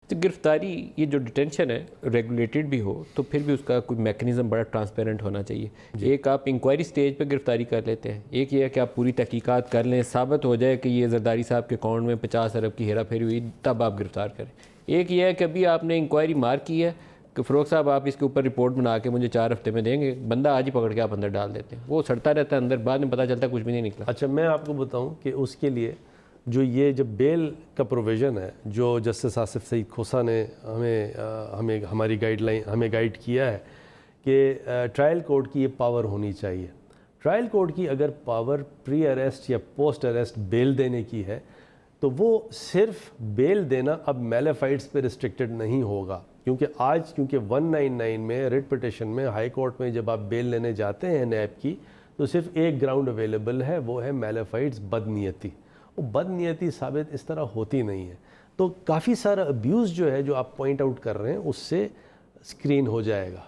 تو گرفتاری یہ جو ڈیٹینشن ہے ریگولیٹڈ بھی ہو تو پھر بھی اس کا کوئی میکنزم بڑا ٹرانسپیرنٹ ہونا چاہیے. ایک آپ انکوائری سٹیج پہ گرفتاری کر لیتے ہیں, ایک یہ ہے کہ آپ پوری تحقیقات کر لیں, ثابت ہو جائے کہ یہ زرداری صاحب کے اکاؤنٹ میں 50 ارب کی ہیرا پھیری ہوئی, تب آپ گرفتار کریں. ایک یہ ہے کہ ابھی آپ نے انکوائری مارک کی ہے کہ فروغ صاحب آپ اس کے اوپر رپورٹ بنا کے مجھے 4 ہفتے میں دیں گے, بندہ آج ہی پکڑ کے آپ اندر ڈال دیتے ہیں, وہ سڑتا رہتا ہے اندر, بعد میں پتہ چلتا ہے کچھ بھی نہیں نکلا. اچھا میں آپ کو بتاؤں کہ اس کے لیے جو یہ جب بیل کا پروویژن ہے جو جسٹس آصف سعید کھوسہ نے ہمیں ہماری گائیڈ لائن ہمیں گائیڈ کیا ہے کہ ٹرائل کورٹ کی یہ پاور ہونی چاہیے. ٹرائل کورٹ کی اگر پاور پری اریسٹ یا پوسٹ اریسٹ بیل دینے کی ہے تو وہ صرف بیل دینا اب میلیفائڈس پہ ریسٹرکٹڈ نہیں ہوگا, کیونکہ 199 میں ریٹ پٹیشن میں ہائی کورٹ میں جب آپ بیل لینے جاتے ہیں نیب کی تو صرف ایک گراؤنڈ اویلیبل ہے, وہ ہے میلیفائڈس بدنیتی. وہ بدنیتی ثابت اس طرح ہوتی نہیں ہے, تو کافی سارا ابیوز جو ہے جو آپ پوائنٹ آؤٹ کر رہے ہیں اس سے اسکرین ہو جائے گا.